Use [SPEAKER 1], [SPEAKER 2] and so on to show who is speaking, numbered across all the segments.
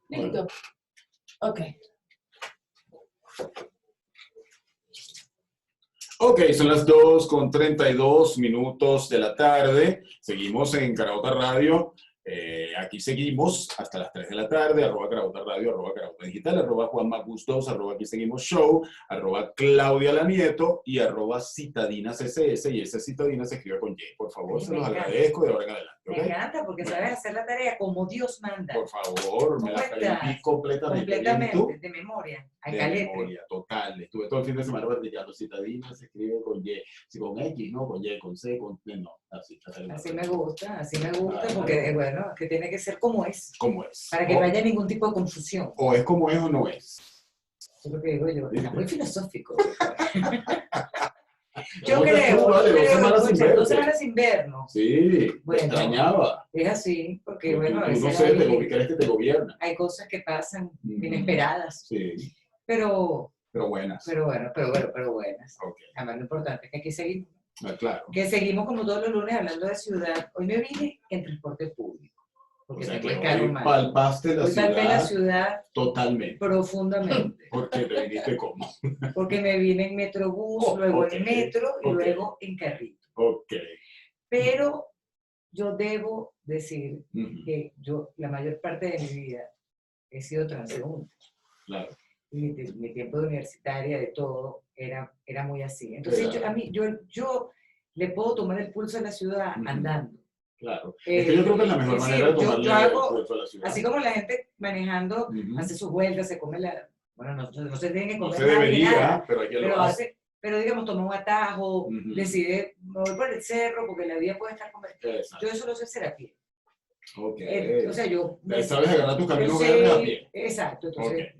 [SPEAKER 1] Listo. Ok.
[SPEAKER 2] Ok, son las 2:32 de la tarde. Seguimos en Carauta Radio. Aquí seguimos hasta las 3 de la tarde. @Carauta Radio, @Carauta Digital, @JuanMacus2, @Aquí Seguimos Show, @Claudia Lanieto y @Citadina CSS. Y esa Citadina se escribe con Y. Por favor, se los agradezco de ahora en adelante.
[SPEAKER 3] Me encanta porque sabes hacer la tarea como Dios manda.
[SPEAKER 2] Por favor, me la aprendí completamente.
[SPEAKER 3] Completamente, de memoria. Al
[SPEAKER 2] De
[SPEAKER 3] calete.
[SPEAKER 2] memoria, total. Estuve todo el fin de semana practicando. Citadina se escribe con Y. Si con X, no, con Y, con C, con no. Así
[SPEAKER 3] me gusta, porque bueno, que tiene que ser como es.
[SPEAKER 2] Como es.
[SPEAKER 3] Para que no haya ningún tipo de confusión.
[SPEAKER 2] O es como es o no es.
[SPEAKER 3] Es lo que digo yo. Está muy filosófico.
[SPEAKER 2] Yo
[SPEAKER 3] Yo creo, 2 semanas sin vernos.
[SPEAKER 2] Sí,
[SPEAKER 3] bueno,
[SPEAKER 2] te extrañaba.
[SPEAKER 3] Es así, porque
[SPEAKER 2] Tú,
[SPEAKER 3] bueno, a
[SPEAKER 2] tú
[SPEAKER 3] veces
[SPEAKER 2] no sé, crees que te gobierna.
[SPEAKER 3] hay cosas que pasan inesperadas.
[SPEAKER 2] Sí.
[SPEAKER 3] Pero
[SPEAKER 2] buenas.
[SPEAKER 3] Pero buenas.
[SPEAKER 2] Okay.
[SPEAKER 3] Además, lo importante es que aquí seguimos.
[SPEAKER 2] Claro.
[SPEAKER 3] Que seguimos como todos los lunes hablando de ciudad. Hoy me vine en transporte público. Porque
[SPEAKER 2] O sea,
[SPEAKER 3] me
[SPEAKER 2] que
[SPEAKER 3] pescaron
[SPEAKER 2] hoy
[SPEAKER 3] mal.
[SPEAKER 2] palpaste la
[SPEAKER 3] Hoy
[SPEAKER 2] ciudad.
[SPEAKER 3] palpé la ciudad
[SPEAKER 2] totalmente.
[SPEAKER 3] Profundamente.
[SPEAKER 2] Porque te viniste cómo.
[SPEAKER 3] Porque me vine en metrobús, luego en metro y luego en carrito.
[SPEAKER 2] Ok.
[SPEAKER 3] Pero yo debo decir que yo la mayor parte de mi vida he sido transeúnte.
[SPEAKER 2] Claro.
[SPEAKER 3] Mi tiempo de universitaria, de todo, era muy así. Entonces yo le puedo tomar el pulso a la ciudad andando.
[SPEAKER 2] Claro. Es que yo creo que es la mejor manera de tomarle el pulso a la ciudad.
[SPEAKER 3] Así como la gente manejando hace sus vueltas, se come bueno, no se tiene que comer
[SPEAKER 2] no se debería,
[SPEAKER 3] nada,
[SPEAKER 2] pero aquí lo hace.
[SPEAKER 3] Pero digamos, toma un atajo, decide, me voy por el cerro porque la vía puede estar convertida. Yo eso lo sé hacer a pie.
[SPEAKER 2] Ok.
[SPEAKER 3] O sea, yo...
[SPEAKER 2] ¿Sabes agarrar tus caminos verdes a pie?
[SPEAKER 3] Exacto, entonces...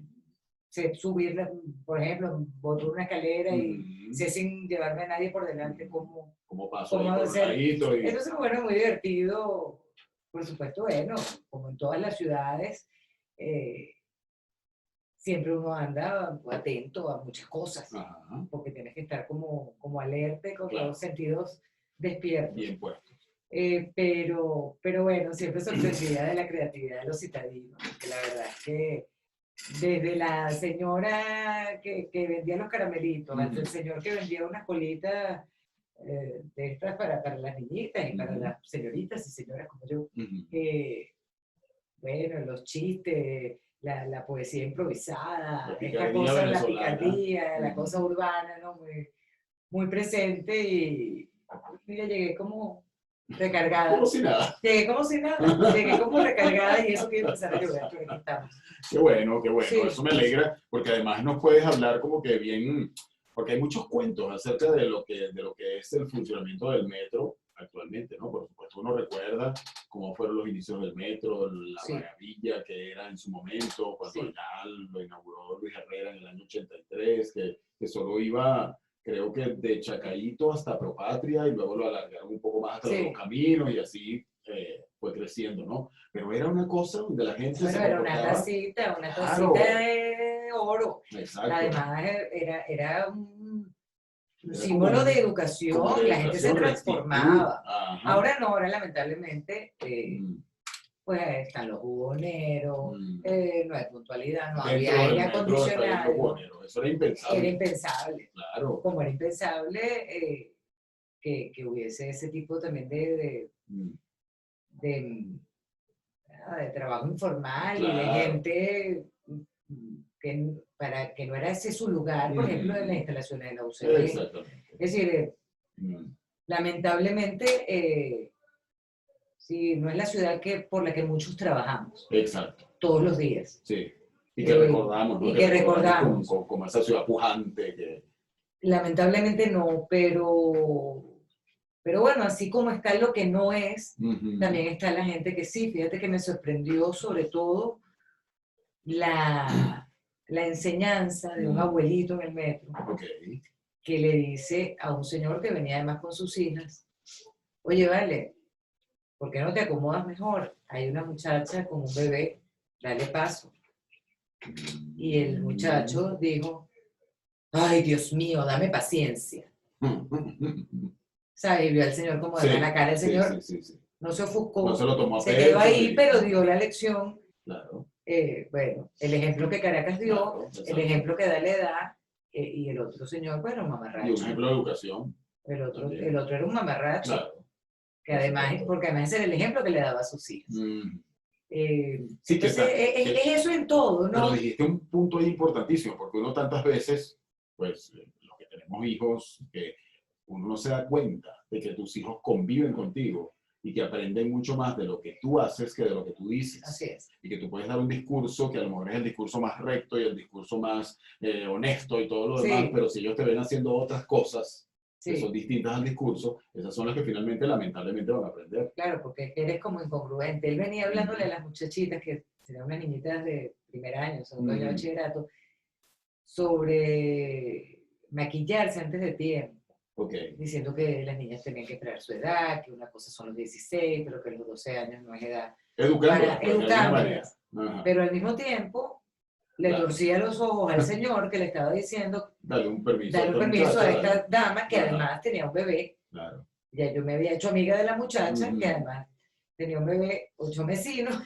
[SPEAKER 3] sé subirla, por ejemplo, voy por una escalera y sé sin llevarme a nadie por delante cómo
[SPEAKER 2] paso
[SPEAKER 3] hacer. Entonces, bueno, muy divertido, por supuesto, bueno, como en todas las ciudades, siempre uno anda atento a muchas cosas, porque tienes que estar como alerta, con los sentidos despiertos.
[SPEAKER 2] Bien puestos.
[SPEAKER 3] Pero bueno, siempre sorprendida de la creatividad de los citadinos, que la verdad es que desde la señora que vendía los caramelitos, hasta el señor que vendía unas colitas de estas para las niñitas y para las señoritas y señoras como yo. Bueno, los chistes, la poesía improvisada, esta cosa, la picardía, la cosa urbana, ¿no? Muy presente y mira, llegué como recargada.
[SPEAKER 2] Como si nada.
[SPEAKER 3] Llegué como si nada. Llegué como recargada y eso que empezar a llover, pero aquí estamos.
[SPEAKER 2] Qué bueno.
[SPEAKER 3] Sí.
[SPEAKER 2] Eso me alegra, porque además nos puedes hablar como que bien, porque hay muchos cuentos acerca de lo que es el funcionamiento del metro actualmente, ¿no? Por supuesto, uno recuerda cómo fueron los inicios del metro, la maravilla que era en su momento, cuando ya lo inauguró Luis Herrera en el año 83, que solo iba... Creo que de Chacaíto hasta Propatria y luego lo alargaron un poco más hasta los caminos y así fue creciendo, ¿no? Pero era una cosa donde la gente se
[SPEAKER 3] era una tacita de oro.
[SPEAKER 2] Exacto.
[SPEAKER 3] Además era un símbolo de educación, la gente se transformaba. Ahora no, ahora lamentablemente pues están los buhoneros, no hay puntualidad, no había aire acondicionado.
[SPEAKER 2] Eso era impensable.
[SPEAKER 3] Era impensable.
[SPEAKER 2] Claro.
[SPEAKER 3] Como era impensable que hubiese ese tipo también de trabajo informal y de gente para que no era ese su lugar, por ejemplo, de las instalaciones de la UCB.
[SPEAKER 2] Exactamente.
[SPEAKER 3] Es decir, lamentablemente... sí, no es la ciudad por la que muchos trabajamos.
[SPEAKER 2] Exacto.
[SPEAKER 3] Todos los días.
[SPEAKER 2] Sí. Y que recordamos, ¿no?
[SPEAKER 3] Y que recordamos.
[SPEAKER 2] Como esa ciudad pujante.
[SPEAKER 3] Lamentablemente no, pero bueno, así como está lo que no es, también está la gente que sí. Fíjate que me sorprendió sobre todo la enseñanza de un abuelito en el metro que le dice a un señor que venía además con sus hijas, oye, vale, ¿por qué no te acomodas mejor? Hay una muchacha con un bebé, dale paso. Y el muchacho dijo, ay, Dios mío, dame paciencia. ¿Sabes? Y vio al señor como de la cara. El señor no se ofuscó,
[SPEAKER 2] no se lo tomó a
[SPEAKER 3] se quedó ahí, pero dio la lección.
[SPEAKER 2] Claro.
[SPEAKER 3] Bueno, el ejemplo que Caracas dio,
[SPEAKER 2] Claro,
[SPEAKER 3] el
[SPEAKER 2] exacto.
[SPEAKER 3] ejemplo que da la edad, y el otro señor, bueno, un
[SPEAKER 2] Y un
[SPEAKER 3] mamarracho.
[SPEAKER 2] ejemplo de educación.
[SPEAKER 3] El
[SPEAKER 2] también.
[SPEAKER 3] otro era un mamarracho,
[SPEAKER 2] Claro.
[SPEAKER 3] que
[SPEAKER 2] por
[SPEAKER 3] además,
[SPEAKER 2] supuesto.
[SPEAKER 3] porque además era el ejemplo que le daba a sus hijos.
[SPEAKER 2] Sí, que
[SPEAKER 3] Entonces, es eso en todo,
[SPEAKER 2] pero
[SPEAKER 3] ¿no?
[SPEAKER 2] dijiste un punto ahí importantísimo, porque uno tantas veces, pues, los que tenemos hijos, que uno no se da cuenta de que tus hijos conviven contigo y que aprenden mucho más de lo que tú haces que de lo que tú dices.
[SPEAKER 3] Así es.
[SPEAKER 2] Y que tú puedes dar un discurso que a lo mejor es el discurso más recto y el discurso más honesto y todo lo demás,
[SPEAKER 3] Sí.
[SPEAKER 2] pero si ellos te ven haciendo otras cosas que
[SPEAKER 3] Sí,
[SPEAKER 2] son distintas al discurso, esas son las que finalmente, lamentablemente, van a aprender.
[SPEAKER 3] claro, porque eres como incongruente. Él venía hablándole a las muchachitas, que serían unas niñitas de primer año, segundo año de bachillerato, sobre maquillarse antes de tiempo,
[SPEAKER 2] Ok,
[SPEAKER 3] diciendo que las niñas tenían que esperar su edad, que una cosa son los 16, pero que los 12 años no es edad
[SPEAKER 2] educándolas,
[SPEAKER 3] para
[SPEAKER 2] pues, de alguna manera.
[SPEAKER 3] educándolas.
[SPEAKER 2] Ajá.
[SPEAKER 3] Pero al mismo tiempo le
[SPEAKER 2] Claro.
[SPEAKER 3] torcía los ojos al señor que le estaba diciendo,
[SPEAKER 2] Dale un permiso,
[SPEAKER 3] dale un
[SPEAKER 2] esta
[SPEAKER 3] permiso
[SPEAKER 2] muchacha,
[SPEAKER 3] a esta
[SPEAKER 2] dale.
[SPEAKER 3] dama que
[SPEAKER 2] Ajá.
[SPEAKER 3] además tenía un bebé.
[SPEAKER 2] Claro.
[SPEAKER 3] Ya yo me había hecho amiga de la muchacha,
[SPEAKER 2] Ujú.
[SPEAKER 3] que además tenía un bebé 8 mesinos,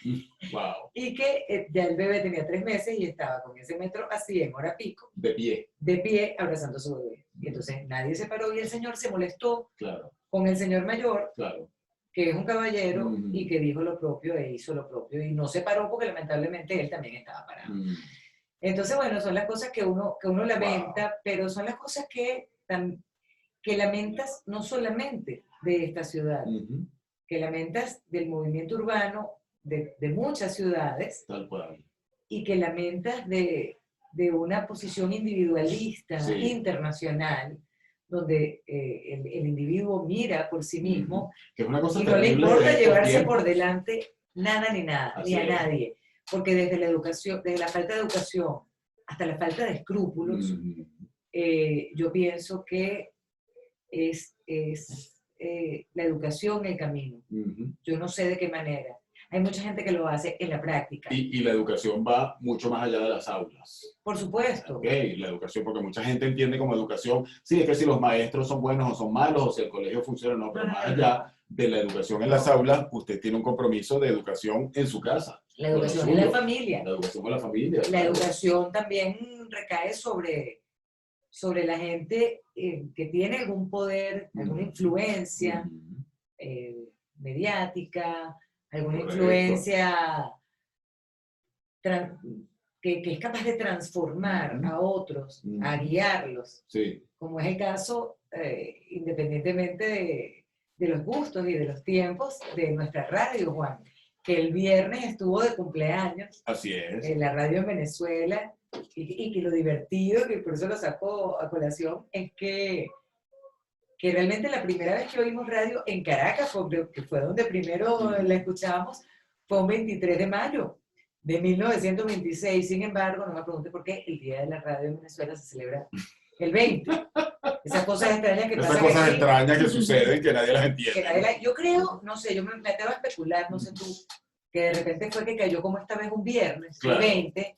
[SPEAKER 2] Wow.
[SPEAKER 3] y que ya el bebé tenía 3 meses y estaba con ese metro así en hora pico,
[SPEAKER 2] De pie.
[SPEAKER 3] de pie, abrazando a su bebé. Y entonces nadie se paró y el señor se molestó
[SPEAKER 2] Claro,
[SPEAKER 3] con el señor mayor,
[SPEAKER 2] claro.
[SPEAKER 3] que es un caballero,
[SPEAKER 2] Ujú.
[SPEAKER 3] y que dijo lo propio e hizo lo propio. Y no se paró porque lamentablemente él también estaba parado. Entonces, bueno, son las cosas que uno lamenta, pero son las cosas que lamentas no solamente de esta ciudad,
[SPEAKER 2] Ujú.
[SPEAKER 3] que lamentas del movimiento urbano de muchas ciudades,
[SPEAKER 2] Tal cual.
[SPEAKER 3] y que lamentas de una posición individualista,
[SPEAKER 2] Sí.
[SPEAKER 3] internacional, donde el individuo mira por sí mismo.
[SPEAKER 2] Ujú. Que es una cosa
[SPEAKER 3] Y no le
[SPEAKER 2] terrible
[SPEAKER 3] importa
[SPEAKER 2] de estos
[SPEAKER 3] llevarse
[SPEAKER 2] tiempos.
[SPEAKER 3] por delante nada ni nada,
[SPEAKER 2] Así
[SPEAKER 3] ni a
[SPEAKER 2] es.
[SPEAKER 3] nadie. Porque desde la educación, desde la falta de educación hasta la falta de escrúpulos,
[SPEAKER 2] Ujú.
[SPEAKER 3] yo pienso que es la educación el camino.
[SPEAKER 2] Ujú.
[SPEAKER 3] Yo no sé de qué manera. Hay mucha gente que lo hace en la práctica.
[SPEAKER 2] Y la educación va mucho más allá de las aulas.
[SPEAKER 3] Por supuesto.
[SPEAKER 2] Ok, la educación, porque mucha gente entiende como educación, sí, es que si los maestros son buenos o son malos, o si el colegio funciona o no, pero más allá de la educación en las aulas, usted tiene un compromiso de educación en su casa.
[SPEAKER 3] La educación en la familia.
[SPEAKER 2] La educación con la familia.
[SPEAKER 3] La
[SPEAKER 2] claro.
[SPEAKER 3] educación también recae sobre la gente que tiene algún poder, alguna influencia mediática, alguna
[SPEAKER 2] Correcto.
[SPEAKER 3] influencia que es capaz de transformar a otros, a guiarlos,
[SPEAKER 2] Sí.
[SPEAKER 3] como es el caso, independientemente de los gustos y de los tiempos de nuestra radio, Juan, que el viernes estuvo de cumpleaños.
[SPEAKER 2] Así es.
[SPEAKER 3] La radio en Venezuela, y que lo divertido, que por eso lo saco a colación, es que realmente la primera vez que oímos radio en Caracas, que fue donde primero la escuchábamos, fue un 23 de mayo de 1926. Sin embargo, no me pregunte por qué el Día de la Radio en Venezuela se celebra el 20. Esas cosas extrañas que pasan
[SPEAKER 2] Esas cosas
[SPEAKER 3] aquí,
[SPEAKER 2] extrañas que suceden que nadie las entiende.
[SPEAKER 3] yo creo, no sé, yo me atrevo a especular, no sé tú, que de repente fue que cayó como esta vez un viernes,
[SPEAKER 2] Claro.
[SPEAKER 3] el 20,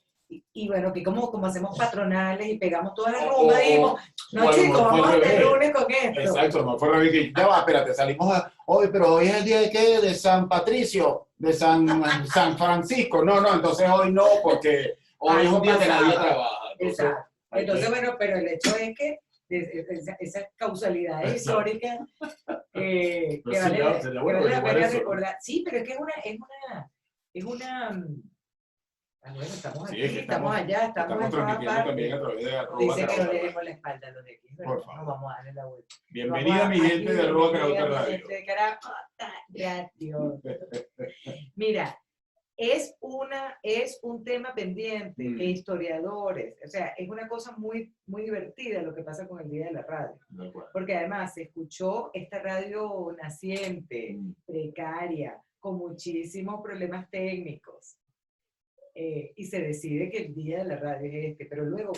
[SPEAKER 3] y bueno, que como hacemos patronales y pegamos todas las rumbas, dijimos, no chicos, vamos hasta el lunes con esto.
[SPEAKER 2] Exacto, no fue revés que ya va, espérate, salimos hoy, pero hoy es el día de qué, de San Patricio, de San Francisco. No, entonces hoy no, porque hoy es un día que nadie trabaja. Entonces,
[SPEAKER 3] exacto. Entonces, bueno, pero el hecho es que esas causalidades históricas que vale la pena recordar. Sí, pero es que es una bueno, estamos
[SPEAKER 2] sí,
[SPEAKER 3] aquí,
[SPEAKER 2] es que
[SPEAKER 3] estamos allá, estamos en todas
[SPEAKER 2] transmitiendo también a
[SPEAKER 3] partes.
[SPEAKER 2] través de
[SPEAKER 3] Nos dice que no
[SPEAKER 2] Carauta
[SPEAKER 3] le
[SPEAKER 2] Radio.
[SPEAKER 3] demos la espalda a los de aquí, pero
[SPEAKER 2] Por favor.
[SPEAKER 3] no vamos a darle la vuelta.
[SPEAKER 2] Bienvenida mi gente de Arroba Carauta
[SPEAKER 3] Bienvenida, mi
[SPEAKER 2] Radio.
[SPEAKER 3] gente de Caracas Radio. Mira, es un tema pendiente de historiadores, o sea, es una cosa muy, muy divertida lo que pasa con el Día de la Radio, porque además se escuchó esta radio naciente, precaria, con muchísimos problemas técnicos, y se decide que el Día de la Radio es este, pero luego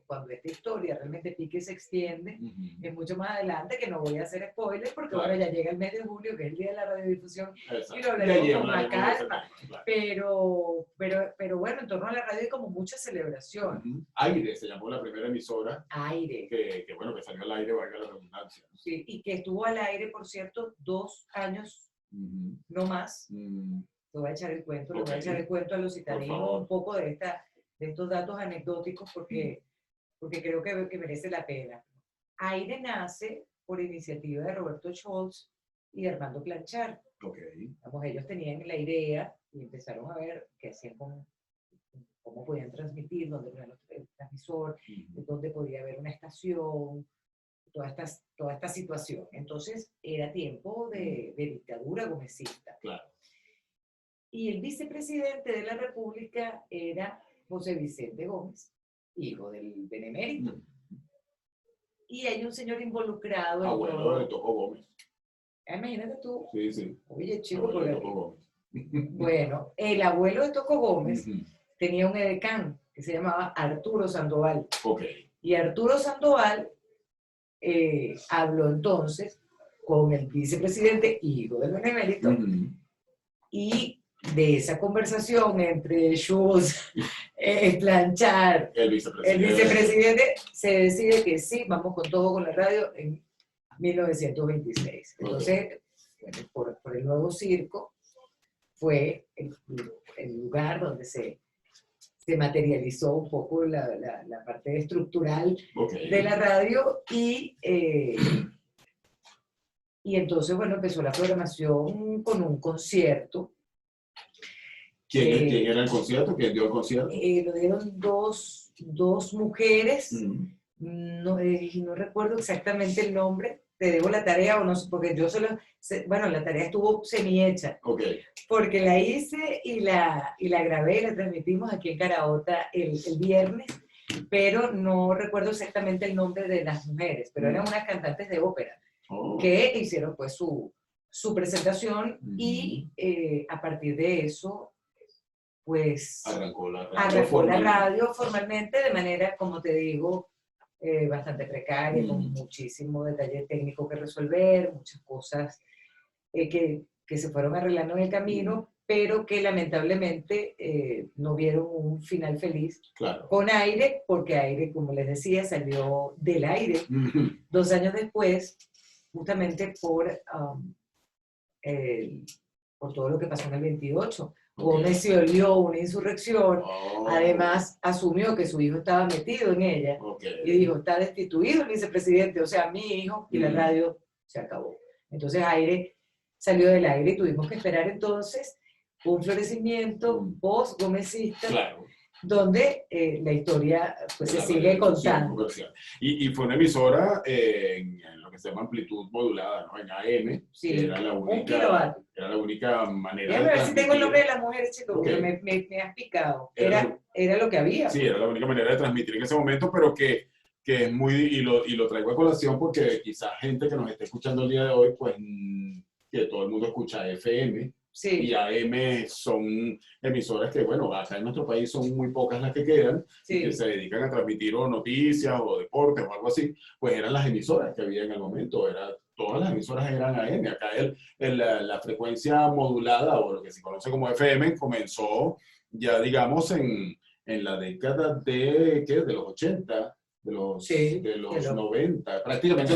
[SPEAKER 3] cuando esta historia realmente pique y se extiende, es mucho más adelante, que no voy a hacer spoilers, porque bueno, ya llega el mes de julio, que es el Día de la Radiodifusión, y lo hablaremos con más calma, pero bueno, en torno a la radio hay como mucha celebración.
[SPEAKER 2] Aire se llamó la primera emisora.
[SPEAKER 3] Aire.
[SPEAKER 2] Que bueno, que salió al aire, valga la redundancia.
[SPEAKER 3] Sí, y que estuvo al aire, por cierto, 2 años, no más. te voy a echar el cuento, le voy a
[SPEAKER 2] Ok.
[SPEAKER 3] echar el cuento a los citadinos
[SPEAKER 2] favor.
[SPEAKER 3] un poco de estos datos anecdóticos porque creo que merece la pena. AIRE nace por iniciativa de Roberto Scholz y de Armando Planchar.
[SPEAKER 2] Ok.
[SPEAKER 3] Vamos, ellos tenían la idea y empezaron a ver qué hacían cómo podían transmitir, dónde ponían el transmisor, dónde podía haber una estación, toda esta situación. Entonces, era tiempo de dictadura gomecista.
[SPEAKER 2] Claro.
[SPEAKER 3] Y el vicepresidente de la República era José Vicente Gómez, hijo del benemérito. Y hay un señor involucrado en
[SPEAKER 2] Abuelo
[SPEAKER 3] todo.
[SPEAKER 2] de Toco Gómez.
[SPEAKER 3] Imagínate tú.
[SPEAKER 2] Sí, sí.
[SPEAKER 3] Oye, chico,
[SPEAKER 2] Abuelo de
[SPEAKER 3] porque-
[SPEAKER 2] Toco Gómez.
[SPEAKER 3] bueno, el abuelo de Toco Gómez
[SPEAKER 2] Ujú.
[SPEAKER 3] tenía un edecán que se llamaba Arturo Sandoval.
[SPEAKER 2] Ok.
[SPEAKER 3] Y Arturo Sandoval habló entonces con el vicepresidente, hijo del benemérito,
[SPEAKER 2] Ujú.
[SPEAKER 3] y de esa conversación entre Schultz, Planchar,
[SPEAKER 2] El
[SPEAKER 3] el
[SPEAKER 2] vicepresidente.
[SPEAKER 3] vicepresidente, se decide que sí, vamos con todo con la radio en 1926. Entonces, bueno, por el nuevo circo fue el lugar donde se materializó un poco la parte estructural
[SPEAKER 2] Ok.
[SPEAKER 3] de la radio y entonces, bueno, empezó la programación con un concierto.
[SPEAKER 2] ¿Quién era el concierto? ¿Quién dio el concierto?
[SPEAKER 3] Lo dieron dos mujeres,
[SPEAKER 2] Ujú.
[SPEAKER 3] no recuerdo exactamente el nombre, te debo la tarea o no sé, porque yo solo, bueno, la tarea estuvo semi-hecha,
[SPEAKER 2] Ok.
[SPEAKER 3] porque la hice y la grabé y la transmitimos aquí en Caraota el viernes, pero no recuerdo exactamente el nombre de las mujeres, pero eran unas cantantes de ópera
[SPEAKER 2] Oh.
[SPEAKER 3] que hicieron pues su presentación y a partir de eso, pues
[SPEAKER 2] Arrancó la radio.
[SPEAKER 3] arrancó la
[SPEAKER 2] formalmente.
[SPEAKER 3] radio formalmente de manera, como te digo, bastante precaria, con muchísimo detalle técnico que resolver, muchas cosas que se fueron arreglando en el camino, pero que lamentablemente no vieron un final feliz
[SPEAKER 2] Claro.
[SPEAKER 3] con AIRE, porque AIRE, como les decía, salió del aire
[SPEAKER 2] Ujú.
[SPEAKER 3] 2 años después, justamente por todo lo que pasó en el 28. Gómez se olió una insurrección,
[SPEAKER 2] Oh.
[SPEAKER 3] además asumió que su hijo estaba metido en ella
[SPEAKER 2] Ok.
[SPEAKER 3] y dijo, está destituido el vicepresidente, o sea, mi hijo, y la radio se acabó. Entonces AIRE salió del aire y tuvimos que esperar entonces un florecimiento post-gomecista,
[SPEAKER 2] Claro.
[SPEAKER 3] donde la historia pues, se
[SPEAKER 2] La
[SPEAKER 3] sigue
[SPEAKER 2] radiodifusión
[SPEAKER 3] contando.
[SPEAKER 2] comercial. Y fue una emisora en lo que se llama amplitud modulada, ¿no? En AM,
[SPEAKER 3] Sí,
[SPEAKER 2] que era la
[SPEAKER 3] 1
[SPEAKER 2] única,
[SPEAKER 3] kilovatio.
[SPEAKER 2] era la única manera
[SPEAKER 3] Déjame
[SPEAKER 2] de
[SPEAKER 3] ver si tengo el nombre
[SPEAKER 2] transmitir.
[SPEAKER 3] de la mujer, chico,
[SPEAKER 2] Ok.
[SPEAKER 3] porque me has picado.
[SPEAKER 2] Era-
[SPEAKER 3] Era lo que había.
[SPEAKER 2] Sí, era la única manera de transmitir en ese momento, pero que es muy, y lo traigo a colación porque quizás gente que nos esté escuchando el día de hoy, pues que todo el mundo escucha FM,
[SPEAKER 3] Sí,
[SPEAKER 2] y AM son emisoras que, bueno, acá en nuestro país son muy pocas las que quedan, y
[SPEAKER 3] sí.
[SPEAKER 2] que se dedican a transmitir o noticias o deportes o algo así, pues eran las emisoras que había en el momento, todas las emisoras eran AM. Acá la frecuencia modulada, o lo que se conoce como FM, comenzó ya, digamos, en la década de los 80,
[SPEAKER 3] Sí,
[SPEAKER 2] de los
[SPEAKER 3] de los-
[SPEAKER 2] 90, prácticamente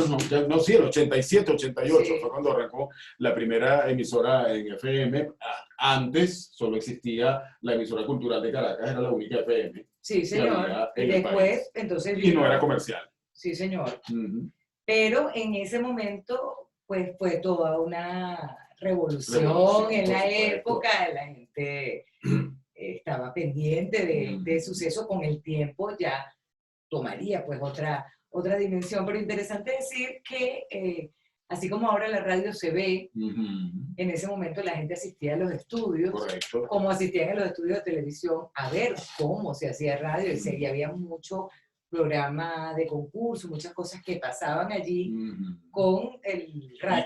[SPEAKER 2] no, sí, el 87, 88
[SPEAKER 3] Sí.
[SPEAKER 2] fue cuando arrancó la primera emisora en FM. Antes solo existía la emisora cultural de Caracas, era la única FM,
[SPEAKER 3] Sí, señor.
[SPEAKER 2] había
[SPEAKER 3] Y
[SPEAKER 2] en el
[SPEAKER 3] después,
[SPEAKER 2] país.
[SPEAKER 3] entonces
[SPEAKER 2] Y no era comercial.
[SPEAKER 3] Sí, señor.
[SPEAKER 2] Ujú.
[SPEAKER 3] Pero en ese momento, pues fue toda una revolución
[SPEAKER 2] Revolución,
[SPEAKER 3] en
[SPEAKER 2] por
[SPEAKER 3] la
[SPEAKER 2] supuesto.
[SPEAKER 3] época, la gente estaba pendiente de suceso, con el tiempo ya tomaría pues otra dimensión. Pero interesante decir que así como ahora la radio se ve,
[SPEAKER 2] Ujú.
[SPEAKER 3] en ese momento la gente asistía a los estudios,
[SPEAKER 2] Correcto.
[SPEAKER 3] como asistían en los estudios de televisión a ver cómo se hacía radio, y había mucho programa de concurso, muchas cosas que pasaban allí
[SPEAKER 2] Ujú.
[SPEAKER 3] con el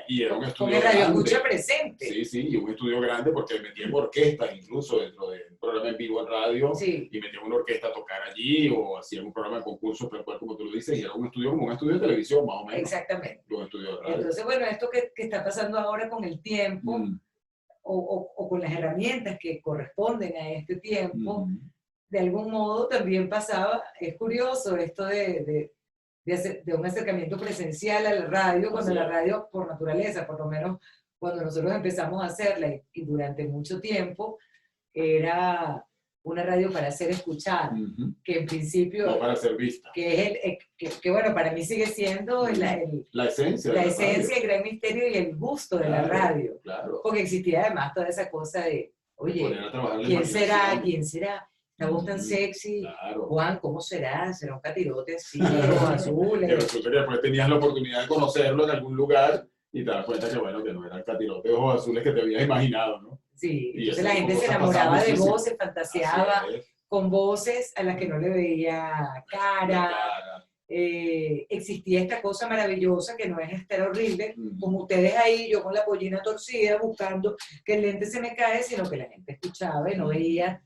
[SPEAKER 2] Y era un
[SPEAKER 3] con
[SPEAKER 2] estudio
[SPEAKER 3] el radio
[SPEAKER 2] grande.
[SPEAKER 3] escucha presente.
[SPEAKER 2] Sí, sí, y un estudio grande porque metían orquestas incluso dentro del programa en vivo en radio,
[SPEAKER 3] Sí,
[SPEAKER 2] y metían una orquesta a tocar allí, o hacían un programa de concursos, tal cual como tú lo dices, y era un estudio como un estudio de televisión, más o menos,
[SPEAKER 3] exactamente.
[SPEAKER 2] un estudio de radio.
[SPEAKER 3] Entonces, bueno, esto que está pasando ahora con el tiempo,
[SPEAKER 2] Mm,
[SPEAKER 3] o con las herramientas que corresponden a este tiempo,
[SPEAKER 2] mm,
[SPEAKER 3] de algún modo también pasaba. Es curioso esto de un acercamiento presencial a la radio, cuando
[SPEAKER 2] Así
[SPEAKER 3] la
[SPEAKER 2] es.
[SPEAKER 3] radio, por naturaleza, por lo menos cuando nosotros empezamos a hacerla y durante mucho tiempo era una radio para ser escuchada, que en principio,
[SPEAKER 2] No para ser vista.
[SPEAKER 3] que bueno, para mí sigue siendo
[SPEAKER 2] La esencia de
[SPEAKER 3] la
[SPEAKER 2] la
[SPEAKER 3] esencia, el
[SPEAKER 2] radio.
[SPEAKER 3] gran misterio y el gusto de la
[SPEAKER 2] Claro,
[SPEAKER 3] radio.
[SPEAKER 2] Claro.
[SPEAKER 3] Porque existía además toda esa cosa de,
[SPEAKER 2] De
[SPEAKER 3] oye,
[SPEAKER 2] poner a trabajar la
[SPEAKER 3] ¿quién será?
[SPEAKER 2] imaginación.
[SPEAKER 3] ¿Quién será? Esta voz tan sexy.
[SPEAKER 2] Claro.
[SPEAKER 3] Juan, ¿cómo será? ¿Será un catirote así, ojos
[SPEAKER 2] Que
[SPEAKER 3] azules?
[SPEAKER 2] resulta que después tenías la oportunidad de conocerlo en algún lugar y te das cuenta que, bueno, que no era el catirote de ojos azules que te habías imaginado, ¿no?
[SPEAKER 3] Sí,
[SPEAKER 2] Y
[SPEAKER 3] entonces
[SPEAKER 2] ese
[SPEAKER 3] la
[SPEAKER 2] tipo
[SPEAKER 3] gente
[SPEAKER 2] de
[SPEAKER 3] se
[SPEAKER 2] cosas
[SPEAKER 3] enamoraba
[SPEAKER 2] pasaban
[SPEAKER 3] de
[SPEAKER 2] muchísimo.
[SPEAKER 3] voces, fantaseaba
[SPEAKER 2] Así es,
[SPEAKER 3] con voces a las que no le veía
[SPEAKER 2] la
[SPEAKER 3] cara.
[SPEAKER 2] cara.
[SPEAKER 3] Existía esta cosa maravillosa que no es estar horrible,
[SPEAKER 2] Ujú.
[SPEAKER 3] como ustedes ahí, yo con la pollina torcida buscando que el lente se me cae, sino que la gente escuchaba y no veía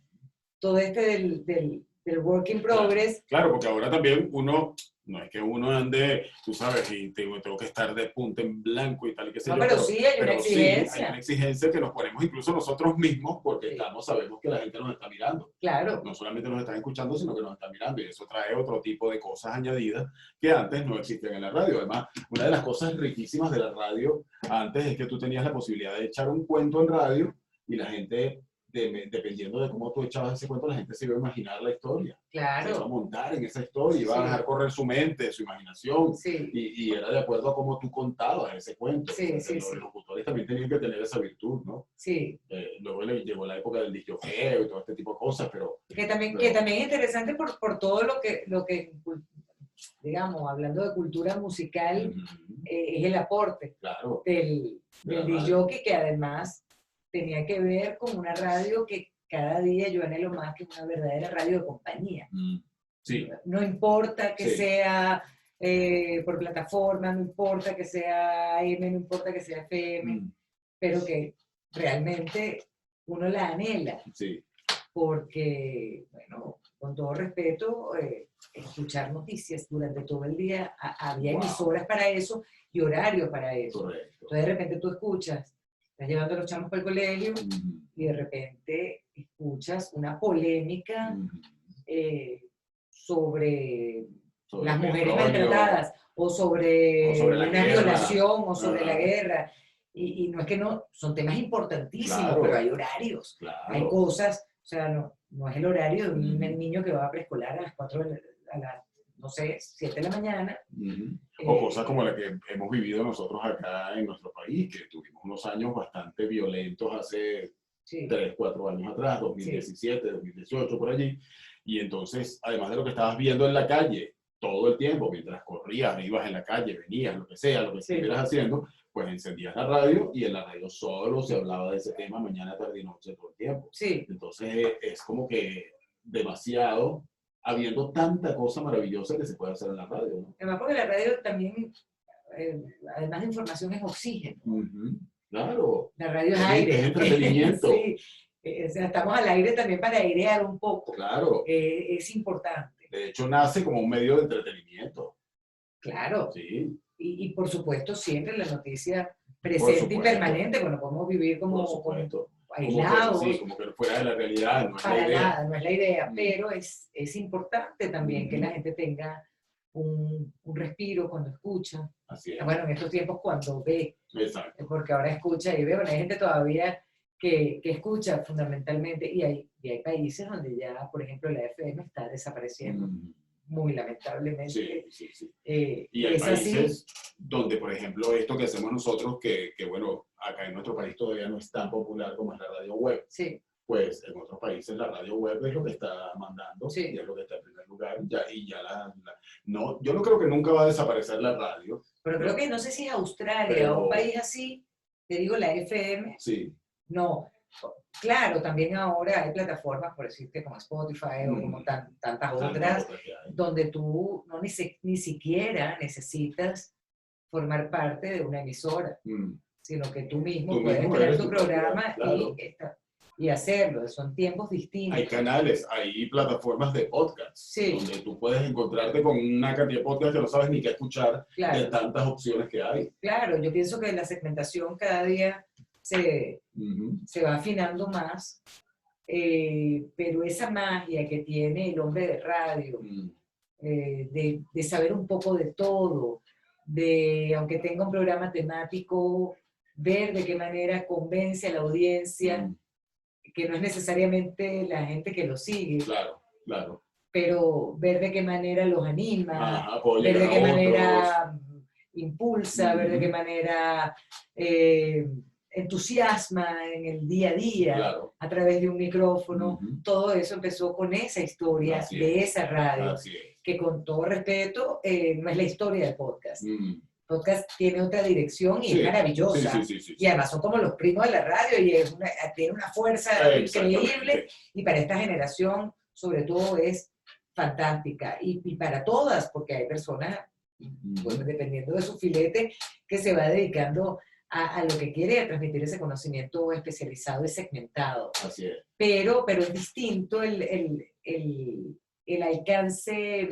[SPEAKER 3] todo del work in progress.
[SPEAKER 2] Claro, porque ahora también uno, no es que uno ande, tú sabes, y tengo que estar de punta en blanco y tal y qué sé
[SPEAKER 3] No,
[SPEAKER 2] yo.
[SPEAKER 3] pero sí hay una
[SPEAKER 2] pero sí,
[SPEAKER 3] exigencia.
[SPEAKER 2] hay una exigencia que nos ponemos incluso nosotros mismos porque
[SPEAKER 3] Sí.
[SPEAKER 2] sabemos que la gente nos está mirando.
[SPEAKER 3] Claro,
[SPEAKER 2] No solamente nos están escuchando, sino que nos están mirando y eso trae otro tipo de cosas añadidas que antes no existían en la radio. Además, una de las cosas riquísimas de la radio antes es que tú tenías la posibilidad de echar un cuento en radio y la gente, dependiendo de cómo tú echabas ese cuento, la gente se iba a imaginar la historia. Se iba a
[SPEAKER 3] claro.
[SPEAKER 2] montar en esa historia, iba a
[SPEAKER 3] Sí.
[SPEAKER 2] dejar correr su mente, su imaginación
[SPEAKER 3] Sí,
[SPEAKER 2] y era de acuerdo a cómo tú contabas ese cuento.
[SPEAKER 3] Sí,
[SPEAKER 2] Porque
[SPEAKER 3] sí,
[SPEAKER 2] los
[SPEAKER 3] sí.
[SPEAKER 2] locutores también tenían que tener esa virtud, ¿no?
[SPEAKER 3] sí.
[SPEAKER 2] Luego llegó la época del disjockey y todo este tipo de cosas, pero
[SPEAKER 3] Que también es interesante por todo lo que, digamos, hablando de cultura musical, es el aporte
[SPEAKER 2] claro,
[SPEAKER 3] del
[SPEAKER 2] De la
[SPEAKER 3] disc
[SPEAKER 2] radio.
[SPEAKER 3] jockey, que además tenía que ver con una radio que cada día yo anhelo más que una verdadera radio de compañía.
[SPEAKER 2] sí,
[SPEAKER 3] No importa que
[SPEAKER 2] Sí.
[SPEAKER 3] sea por plataforma, no importa que sea AM, no importa que sea FM, pero que realmente uno la anhela,
[SPEAKER 2] sí,
[SPEAKER 3] porque, bueno, con todo respeto, escuchar noticias durante todo el día, había
[SPEAKER 2] Wow.
[SPEAKER 3] emisoras para eso y horarios para eso.
[SPEAKER 2] correcto.
[SPEAKER 3] Entonces de repente tú escuchas, estás llevando a los chamos para el colegio y de repente escuchas una polémica sobre
[SPEAKER 2] Sobre
[SPEAKER 3] las
[SPEAKER 2] el
[SPEAKER 3] mujeres
[SPEAKER 2] petróleo,
[SPEAKER 3] maltratadas o sobre,
[SPEAKER 2] O sobre la
[SPEAKER 3] una
[SPEAKER 2] guerra.
[SPEAKER 3] violación o sobre
[SPEAKER 2] Ajá.
[SPEAKER 3] la guerra. Y no es que no, son temas importantísimos,
[SPEAKER 2] Claro.
[SPEAKER 3] pero hay horarios, hay
[SPEAKER 2] Claro.
[SPEAKER 3] cosas, o sea, no es el horario de un
[SPEAKER 2] Ujú.
[SPEAKER 3] niño que va a preescolar a las 4 a las, no sé, 7 de la mañana.
[SPEAKER 2] O cosas como la que hemos vivido nosotros acá en nuestro país, que tuvimos unos años bastante violentos hace
[SPEAKER 3] Sí,
[SPEAKER 2] 3, 4 años atrás, 2017, 2018, por allí. Y entonces, además de lo que estabas viendo en la calle todo el tiempo, mientras corrías, ibas en la calle, venías, lo que sea, lo que
[SPEAKER 3] Sí.
[SPEAKER 2] estuvieras haciendo, pues encendías la radio y en la radio solo se hablaba de ese tema mañana, tarde y noche todo el tiempo.
[SPEAKER 3] sí,
[SPEAKER 2] Entonces, es como que demasiado, habiendo tanta cosa maravillosa que se puede hacer en la radio, ¿no?
[SPEAKER 3] además porque la radio también, además de información, es oxígeno.
[SPEAKER 2] Claro.
[SPEAKER 3] La radio es
[SPEAKER 2] Es
[SPEAKER 3] aire.
[SPEAKER 2] entretenimiento.
[SPEAKER 3] Sí, o sea, estamos al aire también para airear un poco.
[SPEAKER 2] Claro.
[SPEAKER 3] Es importante,
[SPEAKER 2] De hecho, nace como un medio de entretenimiento.
[SPEAKER 3] claro.
[SPEAKER 2] Sí,
[SPEAKER 3] Y por supuesto, siempre la noticia
[SPEAKER 2] Por
[SPEAKER 3] presente y
[SPEAKER 2] supuesto.
[SPEAKER 3] permanente, bueno, podemos vivir
[SPEAKER 2] por
[SPEAKER 3] como
[SPEAKER 2] supuesto.
[SPEAKER 3] aislados,
[SPEAKER 2] Sí, como que fuera de la realidad, no es la
[SPEAKER 3] para
[SPEAKER 2] idea.
[SPEAKER 3] nada, no es la idea,
[SPEAKER 2] Mm.
[SPEAKER 3] pero es importante también que la
[SPEAKER 2] Ujú.
[SPEAKER 3] gente tenga un respiro cuando escucha.
[SPEAKER 2] Así es.
[SPEAKER 3] Bueno, en estos tiempos cuando ve,
[SPEAKER 2] Exacto.
[SPEAKER 3] porque ahora escucha y ve, bueno, hay gente todavía que escucha fundamentalmente, y hay países donde ya, por ejemplo, la FM está desapareciendo, muy lamentablemente.
[SPEAKER 2] Sí, sí, sí. Y hay
[SPEAKER 3] Es así,
[SPEAKER 2] países donde, por ejemplo, esto que hacemos nosotros, que bueno, acá en nuestro país todavía no es tan popular como es la radio web,
[SPEAKER 3] sí,
[SPEAKER 2] pues en otros países la radio web es lo que está mandando
[SPEAKER 3] Sí.
[SPEAKER 2] y es lo que está en primer lugar. No, yo no creo que nunca va a desaparecer la radio.
[SPEAKER 3] pero creo que no sé si es Australia
[SPEAKER 2] Pero-
[SPEAKER 3] o un país así, te digo, la FM,
[SPEAKER 2] Sí.
[SPEAKER 3] no. Claro, también ahora hay plataformas, por decirte, como Spotify o
[SPEAKER 2] Mm.
[SPEAKER 3] como tantas
[SPEAKER 2] Tantas
[SPEAKER 3] otras,
[SPEAKER 2] otras que hay.
[SPEAKER 3] donde tú no ni siquiera necesitas formar parte de una emisora, sino que tú mismo
[SPEAKER 2] Tú
[SPEAKER 3] puedes
[SPEAKER 2] mismo
[SPEAKER 3] crear
[SPEAKER 2] eres
[SPEAKER 3] tu
[SPEAKER 2] tu propio,
[SPEAKER 3] programa
[SPEAKER 2] claro.
[SPEAKER 3] y hacerlo. Son tiempos distintos.
[SPEAKER 2] Hay canales, hay plataformas de podcast,
[SPEAKER 3] Sí.
[SPEAKER 2] donde tú puedes encontrarte con una cantidad de podcasts que no sabes ni qué escuchar de
[SPEAKER 3] Claro,
[SPEAKER 2] tantas opciones que hay.
[SPEAKER 3] claro, yo pienso que la segmentación cada día se va afinando más, pero esa magia que tiene el hombre de radio, de saber un poco de todo, aunque tenga un programa temático, ver de qué manera convence a la audiencia, que no es necesariamente la gente que lo sigue,
[SPEAKER 2] Claro, claro.
[SPEAKER 3] pero ver de qué manera los anima,
[SPEAKER 2] Ajá, puedo
[SPEAKER 3] ver de
[SPEAKER 2] llegar
[SPEAKER 3] qué
[SPEAKER 2] a otros.
[SPEAKER 3] manera impulsa, ver de qué
[SPEAKER 2] Ujú.
[SPEAKER 3] manera entusiasma en el día a día
[SPEAKER 2] Claro.
[SPEAKER 3] a través de un micrófono.
[SPEAKER 2] Ujú.
[SPEAKER 3] Todo eso empezó con esa historia
[SPEAKER 2] Así
[SPEAKER 3] de
[SPEAKER 2] es.
[SPEAKER 3] esa radio,
[SPEAKER 2] Así es.
[SPEAKER 3] que con todo respeto no es la historia del podcast.
[SPEAKER 2] Mm.
[SPEAKER 3] Podcast tiene otra dirección y
[SPEAKER 2] Sí,
[SPEAKER 3] es maravillosa.
[SPEAKER 2] sí.
[SPEAKER 3] Y además son como los primos de la radio y tiene una fuerza increíble.
[SPEAKER 2] Exactamente.
[SPEAKER 3] Y para esta generación, sobre todo, es fantástica. Y para todas, porque hay personas, pues, dependiendo de su filete, que se va dedicando a lo que quiere, a transmitir ese conocimiento especializado y segmentado.
[SPEAKER 2] Así es.
[SPEAKER 3] Pero es distinto el alcance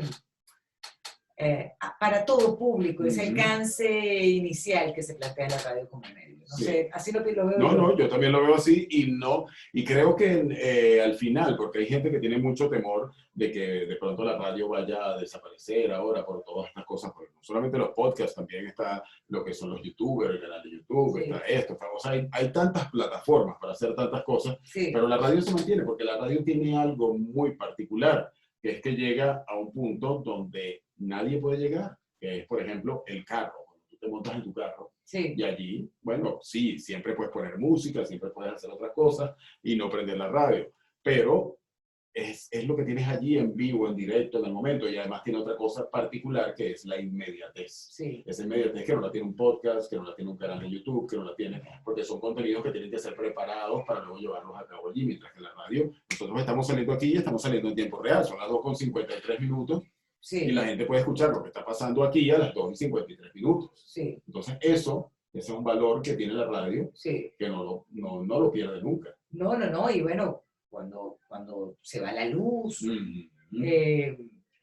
[SPEAKER 3] para todo público, ese alcance inicial que se plantea en la radio como medio. No
[SPEAKER 2] Sí.
[SPEAKER 3] sé, así lo veo
[SPEAKER 2] No,
[SPEAKER 3] yo.
[SPEAKER 2] no, yo también lo veo así y creo que al final, porque hay gente que tiene mucho temor de que de pronto la radio vaya a desaparecer ahora por todas estas cosas, porque no solamente los podcasts, también está lo que son los youtubers, el canal de YouTube,
[SPEAKER 3] Sí.
[SPEAKER 2] está esto, o sea, hay tantas plataformas para hacer tantas cosas,
[SPEAKER 3] Sí.
[SPEAKER 2] pero la radio se mantiene porque la radio tiene algo muy particular, que es que llega a un punto donde nadie puede llegar, que es, por ejemplo, el carro. Cuando tú te montas en tu carro,
[SPEAKER 3] Sí.
[SPEAKER 2] y allí, bueno, sí, siempre puedes poner música, siempre puedes hacer otras cosas y no prender la radio, pero es lo que tienes allí en vivo, en directo, en el momento, y además tiene otra cosa particular que es la inmediatez.
[SPEAKER 3] Sí.
[SPEAKER 2] Esa inmediatez que no la tiene un podcast, que no la tiene un canal de YouTube, que no la tiene, porque son contenidos que tienen que ser preparados para luego llevarlos a cabo allí, mientras que en la radio, nosotros estamos saliendo aquí y estamos saliendo en tiempo real, son las 2:53,
[SPEAKER 3] Sí.
[SPEAKER 2] y la gente puede escuchar lo que está pasando aquí a las 2:53.
[SPEAKER 3] Sí.
[SPEAKER 2] Entonces, ese es un valor que tiene la radio,
[SPEAKER 3] Sí.
[SPEAKER 2] que no lo pierde nunca.
[SPEAKER 3] No, y bueno, cuando se va la luz,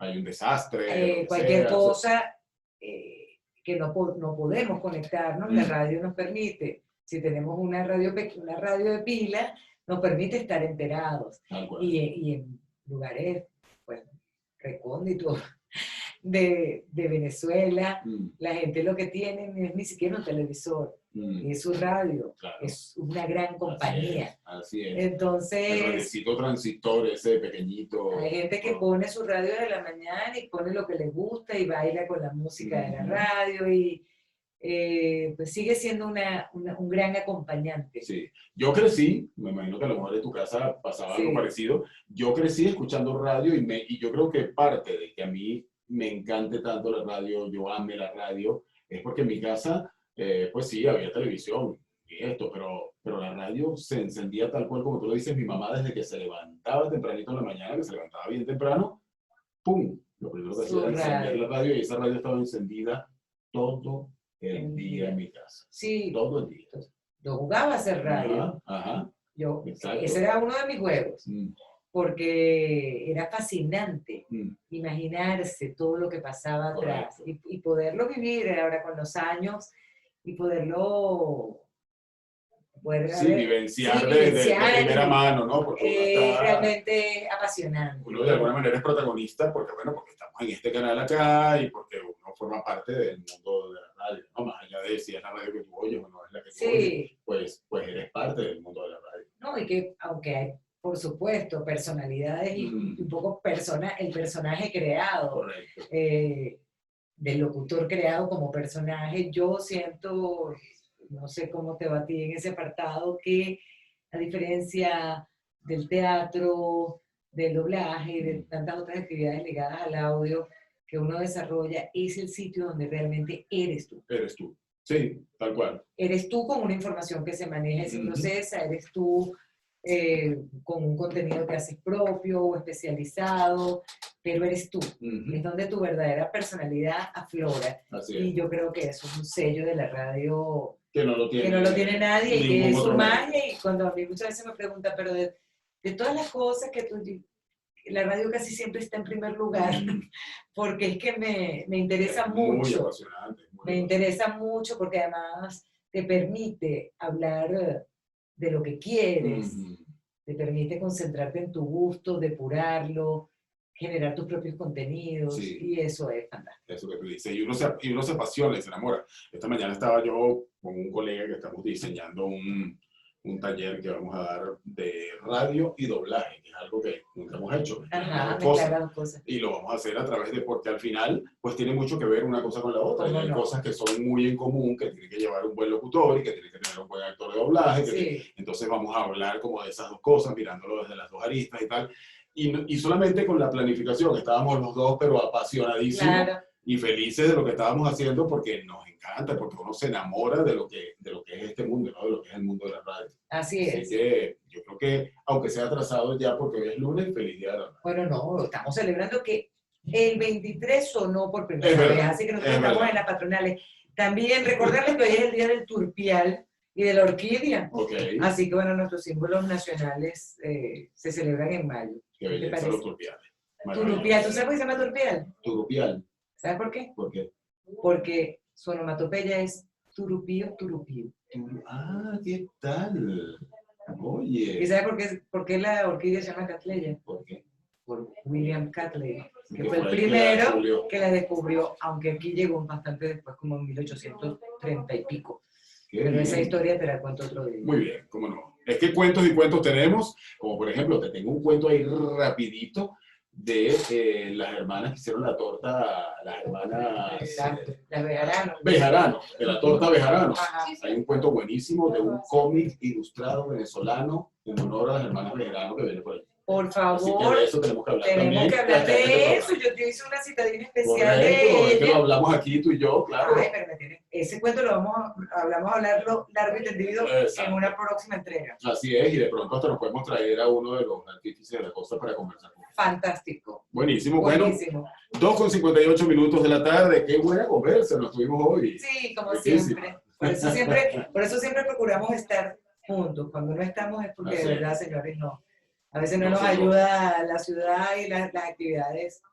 [SPEAKER 2] Hay un desastre, lo que
[SPEAKER 3] cualquier
[SPEAKER 2] sea,
[SPEAKER 3] cosa que no podemos conectarnos, la radio nos permite. Si tenemos una radio de pila, nos permite estar enterados. Y en lugares, pues, recónditos de Venezuela, la gente lo que tiene no es ni siquiera un televisor, es su radio,
[SPEAKER 2] claro.
[SPEAKER 3] Es una gran compañía.
[SPEAKER 2] Así es.
[SPEAKER 3] Entonces,
[SPEAKER 2] el necesito transistor ese pequeñito.
[SPEAKER 3] Hay gente que pone su radio de la mañana y pone lo que le gusta y baila con la música de la radio y pues sigue siendo un gran acompañante.
[SPEAKER 2] Sí, yo crecí, me imagino que a lo mejor en tu casa pasaba algo parecido, yo crecí escuchando radio y yo creo que parte de que a mí me encante tanto la radio, yo ame la radio, es porque en mi casa, pues sí, había televisión y esto, pero la radio se encendía tal cual como tú lo dices, mi mamá desde que se levantaba tempranito en la mañana, que se levantaba bien temprano, ¡pum! Lo primero que hacía era encender la radio y esa radio estaba encendida todo el día en mi casa.
[SPEAKER 3] Sí.
[SPEAKER 2] Todo el día.
[SPEAKER 3] Yo jugaba a hacer radio.
[SPEAKER 2] Ajá.
[SPEAKER 3] Ese era uno de mis juegos. Porque era fascinante imaginarse todo lo que pasaba atrás y poderlo vivir ahora con los años y poderlo
[SPEAKER 2] vivenciar de primera mano, ¿no?
[SPEAKER 3] Porque realmente apasionante.
[SPEAKER 2] Uno de alguna manera es protagonista porque estamos en este canal acá y porque uno forma parte del mundo de la radio, ¿no? Más allá de si es la radio que tú oyes o no es la que tú oyes, pues eres parte del mundo de la radio.
[SPEAKER 3] No, y que aunque hay, por supuesto, personalidades y un poco el personaje creado, del locutor creado como personaje, yo siento, no sé cómo te va a ti en ese apartado, que a diferencia del teatro, del doblaje y de tantas otras actividades ligadas al audio que uno desarrolla, es el sitio donde realmente eres tú.
[SPEAKER 2] Eres tú, sí, tal cual.
[SPEAKER 3] Eres tú con una información que se maneja y se procesa, eres tú con un contenido que haces propio o especializado, pero eres tú. Es donde tu verdadera personalidad aflora. Y yo creo que eso es un sello de la radio
[SPEAKER 2] que no lo tiene
[SPEAKER 3] nadie y que es su magia. Y cuando a mí muchas veces me preguntan, pero de todas las cosas que la radio casi siempre está en primer lugar, porque es que me interesa mucho.
[SPEAKER 2] Muy apasionante.
[SPEAKER 3] Me interesa mucho porque además te permite hablar de lo que quieres, te permite concentrarte en tu gusto, depurarlo, generar tus propios contenidos
[SPEAKER 2] Sí.
[SPEAKER 3] y eso es fantástico.
[SPEAKER 2] Eso que tú dices. Y uno se apasiona y se enamora. Esta mañana estaba yo con un colega que estamos diseñando un taller que vamos a dar de radio y doblaje, que es algo que nunca hemos hecho.
[SPEAKER 3] Ajá,
[SPEAKER 2] Las dos cosas.
[SPEAKER 3] mezclar las cosas.
[SPEAKER 2] Y lo vamos a hacer a través de, porque al final, pues tiene mucho que ver una cosa con la otra. Y
[SPEAKER 3] ¿Cómo
[SPEAKER 2] hay
[SPEAKER 3] no?
[SPEAKER 2] cosas que son muy en común, que tiene que llevar un buen locutor y que tiene que tener un buen actor de doblaje.
[SPEAKER 3] Sí.
[SPEAKER 2] Entonces vamos a hablar como de esas dos cosas, mirándolo desde las dos aristas y tal. Y solamente con la planificación, estábamos los dos, pero apasionadísimos
[SPEAKER 3] Claro.
[SPEAKER 2] y felices de lo que estábamos haciendo porque nos encanta, porque uno se enamora de lo que es este mundo, ¿no? De lo que es el mundo de la radio.
[SPEAKER 3] Así
[SPEAKER 2] Así
[SPEAKER 3] es.
[SPEAKER 2] que yo creo que, aunque sea atrasado ya porque hoy es lunes, feliz día de la radio.
[SPEAKER 3] Bueno, no, estamos celebrando que el 23 sonó por primera
[SPEAKER 2] Es verdad,
[SPEAKER 3] vez, así que nosotros
[SPEAKER 2] es
[SPEAKER 3] estamos
[SPEAKER 2] verdad.
[SPEAKER 3] en las patronales. También recordarles que hoy es el día del turpial y de la orquídea.
[SPEAKER 2] Ok,
[SPEAKER 3] Así que bueno, nuestros símbolos nacionales se celebran en mayo.
[SPEAKER 2] qué
[SPEAKER 3] ¿Qué te
[SPEAKER 2] belleza
[SPEAKER 3] parece?
[SPEAKER 2] los turpiales.
[SPEAKER 3] Turupial, ¿tú sabes por qué se llama turpial?
[SPEAKER 2] Turupial,
[SPEAKER 3] ¿Sabes por qué?
[SPEAKER 2] ¿por qué?
[SPEAKER 3] Porque su onomatopeya es turupío, turupío.
[SPEAKER 2] Ah, ¿qué tal?
[SPEAKER 3] ¿Y
[SPEAKER 2] Oye,
[SPEAKER 3] sabes por qué la orquídea se llama Cattleya?
[SPEAKER 2] ¿por qué?
[SPEAKER 3] Por William Cattleya, que
[SPEAKER 2] Que
[SPEAKER 3] fue el
[SPEAKER 2] fue el que la
[SPEAKER 3] primero
[SPEAKER 2] descubrió.
[SPEAKER 3] que la descubrió, aunque aquí llegó bastante después, como en 1830 y pico.
[SPEAKER 2] Qué
[SPEAKER 3] Pero esa
[SPEAKER 2] bien.
[SPEAKER 3] historia te la cuento otro día.
[SPEAKER 2] Muy bien, cómo no. Es que cuentos y cuentos tenemos, como por ejemplo, te tengo un cuento ahí rapidito de las hermanas que hicieron la torta, las hermanas
[SPEAKER 3] Exacto, la Bejarano.
[SPEAKER 2] Bejarano, de la torta Bejarano.
[SPEAKER 3] Ajá.
[SPEAKER 2] Hay un cuento buenísimo de un cómic ilustrado venezolano en honor a las hermanas Bejarano que viene por ahí.
[SPEAKER 3] Por
[SPEAKER 2] Así que
[SPEAKER 3] favor,
[SPEAKER 2] de eso tenemos que hablar
[SPEAKER 3] tenemos
[SPEAKER 2] también.
[SPEAKER 3] que hablar
[SPEAKER 2] acá en este
[SPEAKER 3] de
[SPEAKER 2] programa.
[SPEAKER 3] eso. Yo te hice una citadina especial
[SPEAKER 2] Correcto, es
[SPEAKER 3] de
[SPEAKER 2] que lo
[SPEAKER 3] ella.
[SPEAKER 2] hablamos aquí tú y yo, claro.
[SPEAKER 3] Ay, pero me tienes. Ese cuento lo vamos a hablarlo largo y tendido
[SPEAKER 2] Exacto.
[SPEAKER 3] en una próxima entrega.
[SPEAKER 2] Así es, y de pronto hasta nos podemos traer a uno de los artífices de la costa para conversar con él.
[SPEAKER 3] Fantástico.
[SPEAKER 2] Buenísimo, bueno,
[SPEAKER 3] Buenísimo.
[SPEAKER 2] 2:58 minutos de la tarde, qué buena conversa nos tuvimos hoy.
[SPEAKER 3] Sí, como
[SPEAKER 2] Riquísima.
[SPEAKER 3] siempre. Por eso siempre procuramos estar juntos. Cuando no estamos es porque
[SPEAKER 2] Así
[SPEAKER 3] de
[SPEAKER 2] es.
[SPEAKER 3] verdad, señores, no. A veces no
[SPEAKER 2] No
[SPEAKER 3] nos
[SPEAKER 2] se puede.
[SPEAKER 3] ayuda la ciudad y las actividades.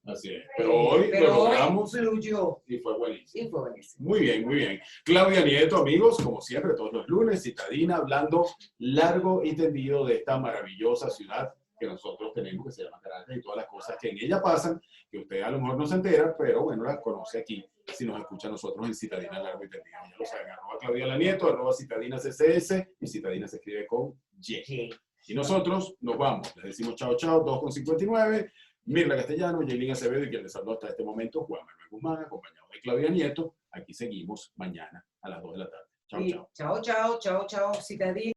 [SPEAKER 2] Así es, pero hoy
[SPEAKER 3] Pero
[SPEAKER 2] lo
[SPEAKER 3] hoy
[SPEAKER 2] logramos
[SPEAKER 3] fluyó
[SPEAKER 2] y fue buenísimo.
[SPEAKER 3] y fue buenísimo.
[SPEAKER 2] Muy bien, muy bien. Claudia Nieto, amigos, como siempre, todos los lunes, citadina, hablando largo y tendido de esta maravillosa ciudad que nosotros tenemos, que se llama Caracas, y todas las cosas que en ella pasan, que usted a lo mejor no se entera, pero bueno, las conoce aquí, si nos escucha a nosotros en Citadina Largo y Tendido. Ya lo saben, @Claudia La Nieto, @Citadina CCS, y Citadina se escribe con Y.
[SPEAKER 3] Sí.
[SPEAKER 2] Y nosotros nos vamos, les decimos chao, chao, 2:59. Mirla Castellano, Yailin Acevedo y quien les habló hasta este momento, Juan Manuel Guzmán, acompañado de Claudia Nieto. Aquí seguimos mañana a las 2 de la tarde. Chao,
[SPEAKER 3] Y
[SPEAKER 2] chao.
[SPEAKER 3] chao, chao, chao, chao, citadina.